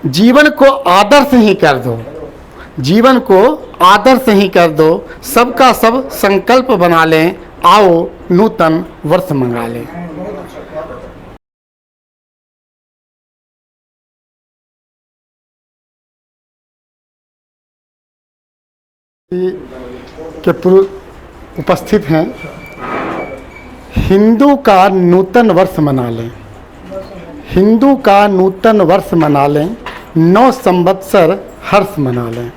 जीवन को आदर्श ही कर दो, जीवन को आदर्श ही कर दो, सबका सब संकल्प बना लें, आओ नूतन वर्ष मंगा लें। के पूर्व उपस्थित हैं, हिंदू का नूतन वर्ष मना लें, हिंदू का नूतन वर्ष मना लें, 9 संवत्सर हर्ष मना लें।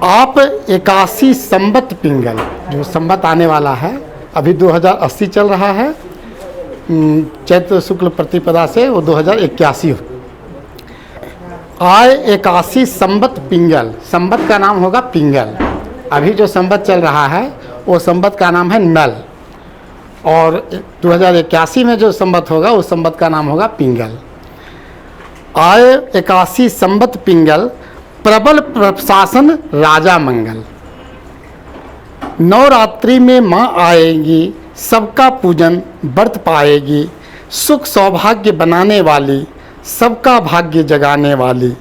आप 81 संवत पिंगल, जो संवत आने वाला है, अभी 2080 चल रहा है, चैत्र शुक्ल प्रतिपदा से वो 2081 आए। 81 संवत पिंगल, संवत का नाम होगा पिंगल। अभी जो संवत चल रहा है वो संवत का नाम है नल, और 2081 में जो संवत होगा उस संवत का नाम होगा पिंगल। आए 81 संवत पिंगल, प्रबल प्रशासन राजा मंगल। नवरात्रि में माँ आएगी, सबका पूजन व्रत पाएगी, सुख सौभाग्य बनाने वाली, सबका भाग्य जगाने वाली,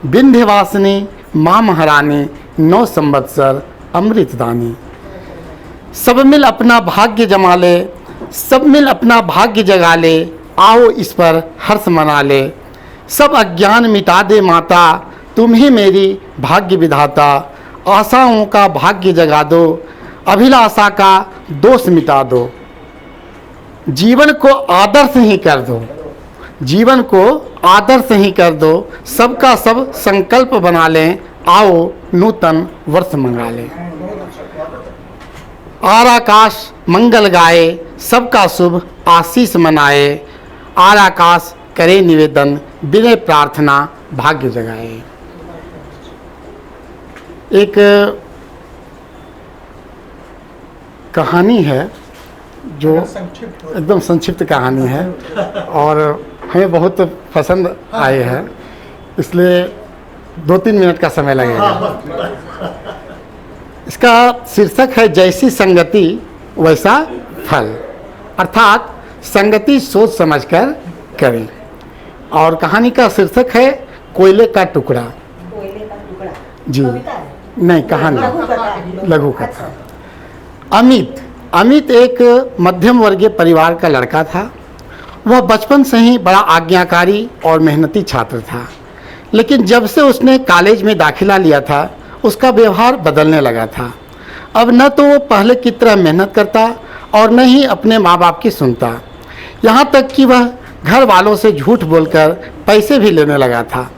विंध्यवासिनी माँ महारानी, 9 संवत्सर अमृतदानी। सब मिल अपना भाग्य जमा ले, सब मिल अपना भाग्य जगा ले, आओ इस पर हर्ष मना ले। सब अज्ञान मिटा दे माता, तुम ही मेरी भाग्य विधाता, आशाओं का भाग्य जगा दो, अभिलाषा का दोष मिटा दो। जीवन को आदर्श ही कर दो, जीवन को आदर्श ही कर दो, सबका सब संकल्प बना लें, आओ नूतन वर्ष मंगा लें। आर आकाश मंगल गाए, सबका शुभ आशीष मनाए, आर आकाश करे निवेदन, विनय प्रार्थना भाग्य जगाए। एक कहानी है जो एकदम संक्षिप्त कहानी है और हमें बहुत पसंद आए है, इसलिए 2-3 मिनट का समय लगेगा। इसका शीर्षक है जैसी संगति वैसा फल, अर्थात संगति सोच समझकर करें। और कहानी का शीर्षक है कोयले का टुकड़ा। जी नहीं, कहानी लघु कथा। अमित एक मध्यम वर्गीय परिवार का लड़का था। वह बचपन से ही बड़ा आज्ञाकारी और मेहनती छात्र था, लेकिन जब से उसने कॉलेज में दाखिला लिया था उसका व्यवहार बदलने लगा था। अब न तो वो पहले की तरह मेहनत करता और न ही अपने माँ बाप की सुनता, यहाँ तक कि वह घर वालों से झूठ बोलकर पैसे भी लेने लगा था।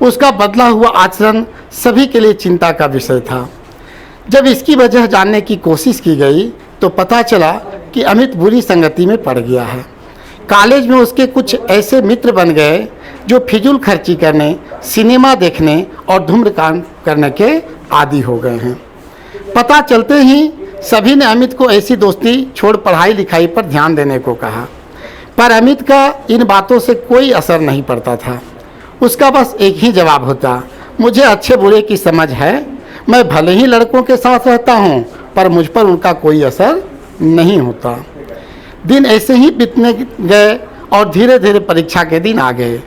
उसका बदला हुआ आचरण सभी के लिए चिंता का विषय था। जब इसकी वजह जानने की कोशिश की गई तो पता चला कि अमित बुरी संगति में पड़ गया है। कॉलेज में उसके कुछ ऐसे मित्र बन गए जो फिजूल खर्ची करने, सिनेमा देखने और धूम्रपान करने के आदी हो गए हैं। पता चलते ही सभी ने अमित को ऐसी दोस्ती छोड़ पढ़ाई लिखाई पर ध्यान देने को कहा, पर अमित का इन बातों से कोई असर नहीं पड़ता था। उसका बस एक ही जवाब होता, मुझे अच्छे बुरे की समझ है, मैं भले ही लड़कों के साथ रहता हूँ पर मुझ पर उनका कोई असर नहीं होता। दिन ऐसे ही बीतने गए और धीरे धीरे परीक्षा के दिन आ गए।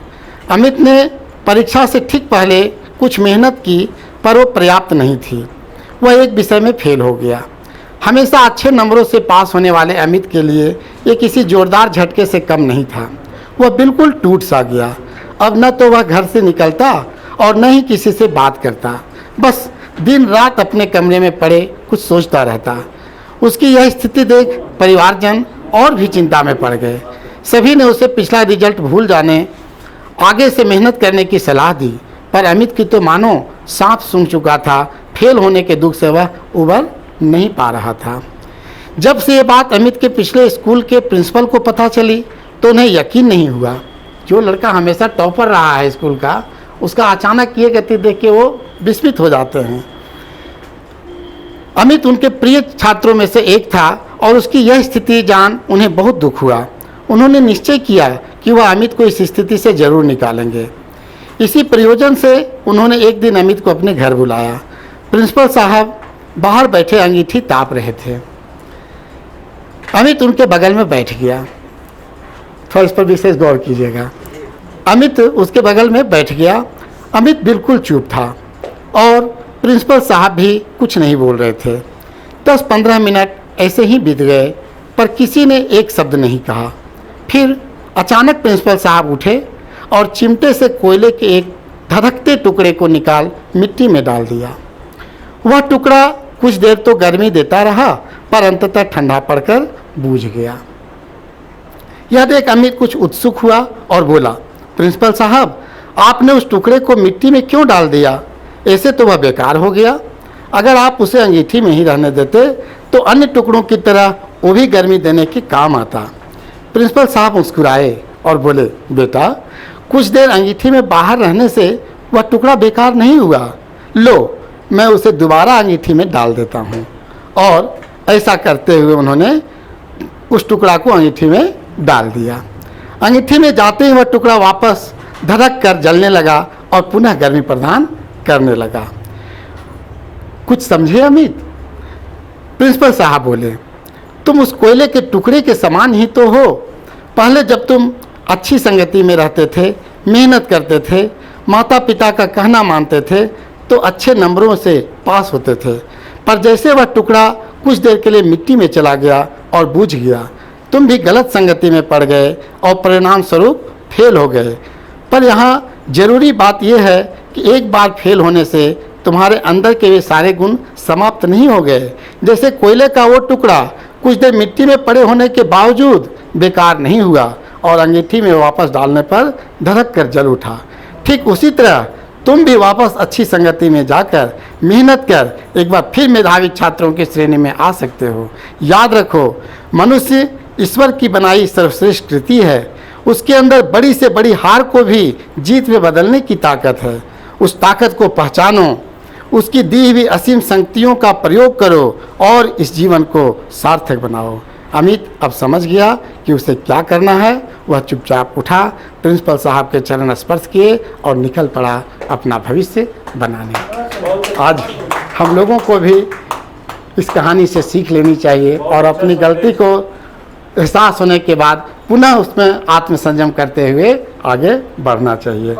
अमित ने परीक्षा से ठीक पहले कुछ मेहनत की पर वो पर्याप्त नहीं थी। वह एक विषय में फेल हो गया। हमेशा अच्छे नंबरों से पास होने वाले अमित के लिए ये किसी जोरदार झटके से कम नहीं था। वह बिल्कुल टूट सा गया। अब न तो वह घर से निकलता और न ही किसी से बात करता, बस दिन रात अपने कमरे में पड़े कुछ सोचता रहता। उसकी यह स्थिति देख परिवारजन और भी चिंता में पड़ गए। सभी ने उसे पिछला रिजल्ट भूल जाने, आगे से मेहनत करने की सलाह दी, पर अमित की तो मानो सांप सूंघ चुका था। फेल होने के दुख से वह उबर नहीं पा रहा था। जब से ये बात अमित के पिछले स्कूल के प्रिंसिपल को पता चली तो उन्हें यकीन नहीं हुआ। जो लड़का हमेशा टॉपर रहा है स्कूल का, उसका अचानक ये गति देख के वो विस्मित हो जाते हैं। अमित उनके प्रिय छात्रों में से एक था और उसकी यह स्थिति जान उन्हें बहुत दुख हुआ। उन्होंने निश्चय किया कि वह अमित को इस स्थिति से जरूर निकालेंगे। इसी प्रयोजन से उन्होंने एक दिन अमित को अपने घर बुलाया। प्रिंसिपल साहब बाहर बैठे अंगीठी ताप रहे थे। अमित उनके बगल में बैठ गया। थोड़ा इस पर विशेष गौर कीजिएगा। अमित उसके बगल में बैठ गया। अमित बिल्कुल चुप था और प्रिंसिपल साहब भी कुछ नहीं बोल रहे थे। 10-15 मिनट ऐसे ही बीत गए पर किसी ने एक शब्द नहीं कहा। फिर अचानक प्रिंसिपल साहब उठे और चिमटे से कोयले के एक धधकते टुकड़े को निकाल मिट्टी में डाल दिया। वह टुकड़ा कुछ देर तो गर्मी देता रहा पर अंततः ठंडा पड़कर बूझ गया। यह देख अमित कुछ उत्सुक हुआ और बोला, प्रिंसिपल साहब, आपने उस टुकड़े को मिट्टी में क्यों डाल दिया? ऐसे तो वह बेकार हो गया। अगर आप उसे अंगीठी में ही रहने देते तो अन्य टुकड़ों की तरह वो भी गर्मी देने के काम आता। प्रिंसिपल साहब मुस्कुराए और बोले, बेटा, कुछ देर अंगीठी में बाहर रहने से वह टुकड़ा बेकार नहीं हुआ। लो, मैं उसे दोबारा अंगीठी में डाल देता हूँ। और ऐसा करते हुए उन्होंने उस टुकड़ा को अंगीठी में डाल दिया। अंगीठी में जाते ही वह टुकड़ा वापस धड़क कर जलने लगा और पुनः गर्मी प्रदान करने लगा। कुछ समझे अमित? प्रिंसिपल साहब बोले, तुम उस कोयले के टुकड़े के समान ही तो हो। पहले जब तुम अच्छी संगति में रहते थे, मेहनत करते थे, माता पिता का कहना मानते थे तो अच्छे नंबरों से पास होते थे। पर जैसे वह टुकड़ा कुछ देर के लिए मिट्टी में चला गया और बूझ गया, तुम भी गलत संगति में पड़ गए और परिणाम स्वरूप फेल हो गए। पर यहाँ जरूरी बात यह है कि एक बार फेल होने से तुम्हारे अंदर के वे सारे गुण समाप्त नहीं हो गए। जैसे कोयले का वो टुकड़ा कुछ देर मिट्टी में पड़े होने के बावजूद बेकार नहीं हुआ और अंगीठी में वापस डालने पर धड़क कर जल उठा, ठीक उसी तरह तुम भी वापस अच्छी संगति में जाकर मेहनत कर एक बार फिर मेधावी छात्रों की श्रेणी में आ सकते हो। याद रखो, मनुष्य ईश्वर की बनाई सर्वश्रेष्ठ कृति है। उसके अंदर बड़ी से बड़ी हार को भी जीत में बदलने की ताकत है। उस ताकत को पहचानो, उसकी दी हुई असीम शक्तियों का प्रयोग करो और इस जीवन को सार्थक बनाओ। अमित अब समझ गया कि उसे क्या करना है। वह चुपचाप उठा, प्रिंसिपल साहब के चरण स्पर्श किए और निकल पड़ा अपना भविष्य बनाने। आज हम लोगों को भी इस कहानी से सीख लेनी चाहिए और अपनी गलती को एहसास होने के बाद पुनः उसमें आत्मसंयम करते हुए आगे बढ़ना चाहिए।